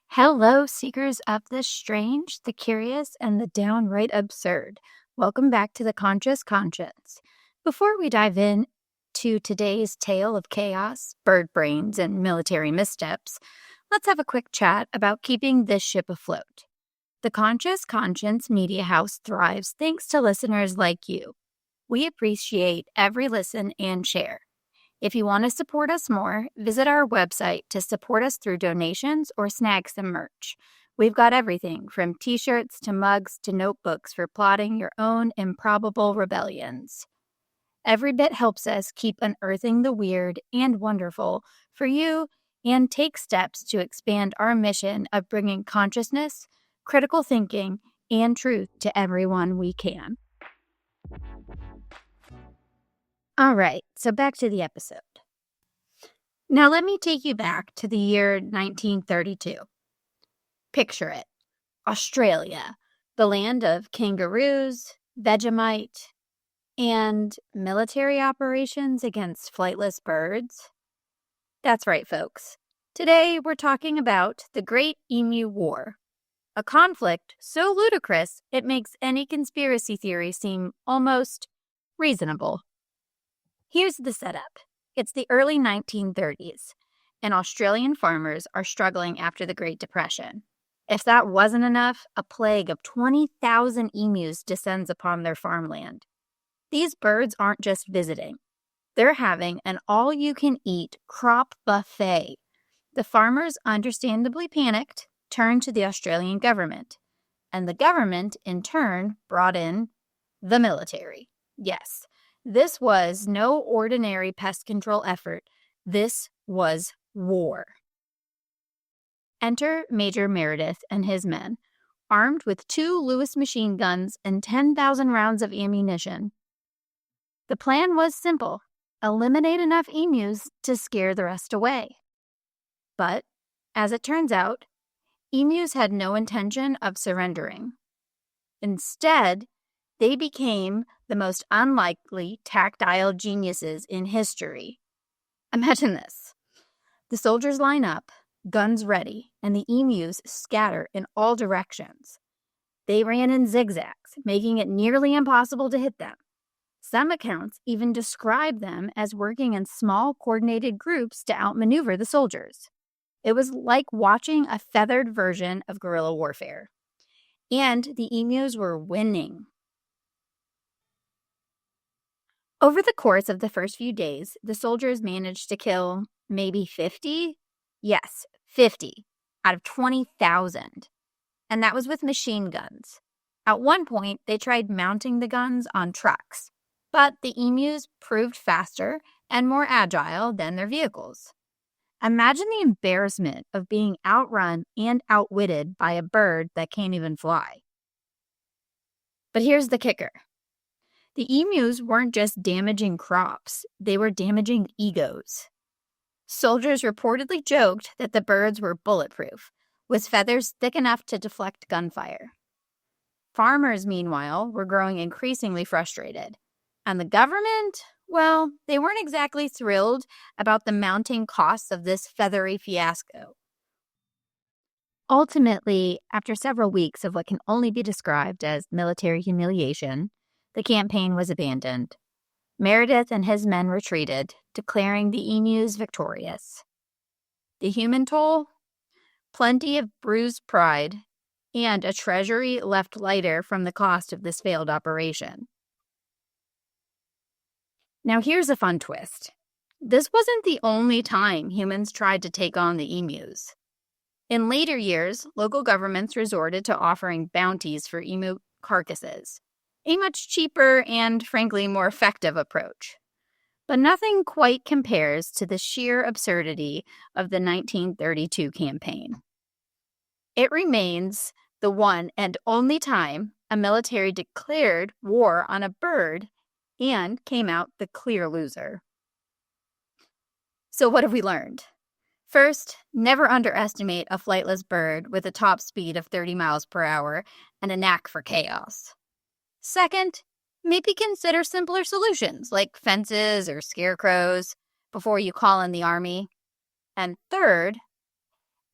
Hello, seekers of the strange, the curious, and the downright absurd. Welcome back to the Conscious Conscience. Before we dive in to today's tale of chaos, bird brains, and military missteps, let's have a quick chat about keeping this ship afloat. The Conscious Conscience Media House thrives thanks to listeners like you. We appreciate every listen and share. If you want to support us more, visit our website to support us through donations or snag some merch. We've got everything from t-shirts to mugs to notebooks for plotting your own improbable rebellions. Every bit helps us keep unearthing the weird and wonderful for you and take steps to expand our mission of bringing consciousness, critical thinking, and truth to everyone we can. All right, so back to the episode. Now let me take you back to the year 1932. Picture it. Australia, the land of kangaroos, Vegemite, and military operations against flightless birds. That's right, folks. Today we're talking about the Great Emu War, a conflict so ludicrous it makes any conspiracy theory seem almost reasonable. Here's the setup. It's the early 1930s, and Australian farmers are struggling after the Great Depression. If that wasn't enough, a plague of 20,000 emus descends upon their farmland. These birds aren't just visiting. They're having an all-you-can-eat crop buffet. The farmers, understandably panicked, turned to the Australian government, and the government, in turn, brought in the military. Yes. This was no ordinary pest control effort. This was war. Enter Major Meredith and his men, armed with 2 Lewis machine guns and 10,000 rounds of ammunition. The plan was simple: eliminate enough emus to scare the rest away. But, as it turns out, emus had no intention of surrendering. Instead, they became the most unlikely tactile geniuses in history. Imagine this. The soldiers line up, guns ready, and the emus scatter in all directions. They ran in zigzags, making it nearly impossible to hit them. Some accounts even describe them as working in small, coordinated groups to outmaneuver the soldiers. It was like watching a feathered version of guerrilla warfare. And the emus were winning. Over the course of the first few days, the soldiers managed to kill maybe 50? Yes, 50 out of 20,000. And that was with machine guns. At one point, they tried mounting the guns on trucks, but the emus proved faster and more agile than their vehicles. Imagine the embarrassment of being outrun and outwitted by a bird that can't even fly. But here's the kicker. The emus weren't just damaging crops, they were damaging egos. Soldiers reportedly joked that the birds were bulletproof, with feathers thick enough to deflect gunfire. Farmers, meanwhile, were growing increasingly frustrated. And the government, well, they weren't exactly thrilled about the mounting costs of this feathery fiasco. Ultimately, after several weeks of what can only be described as military humiliation, the campaign was abandoned. Meredith and his men retreated, declaring the emus victorious. The human toll? Plenty of bruised pride, and a treasury left lighter from the cost of this failed operation. Now here's a fun twist. This wasn't the only time humans tried to take on the emus. In later years, local governments resorted to offering bounties for emu carcasses, a much cheaper and, frankly, more effective approach. But nothing quite compares to the sheer absurdity of the 1932 campaign. It remains the one and only time a military declared war on a bird and came out the clear loser. So what have we learned? First, never underestimate a flightless bird with a top speed of 30 miles per hour and a knack for chaos. Second, maybe consider simpler solutions like fences or scarecrows before you call in the army. And third,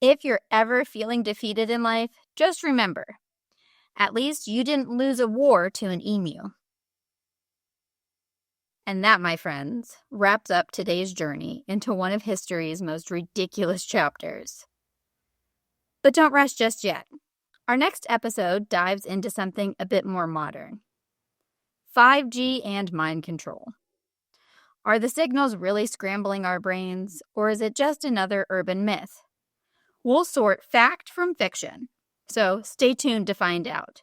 if you're ever feeling defeated in life, just remember, at least you didn't lose a war to an emu. And that, my friends, wraps up today's journey into one of history's most ridiculous chapters. But don't rush just yet. Our next episode dives into something a bit more modern. 5G and mind control. Are the signals really scrambling our brains, or is it just another urban myth? We'll sort fact from fiction, so stay tuned to find out.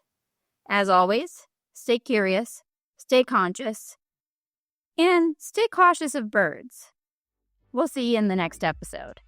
As always, stay curious, stay conscious, and stay cautious of birds. We'll see you in the next episode.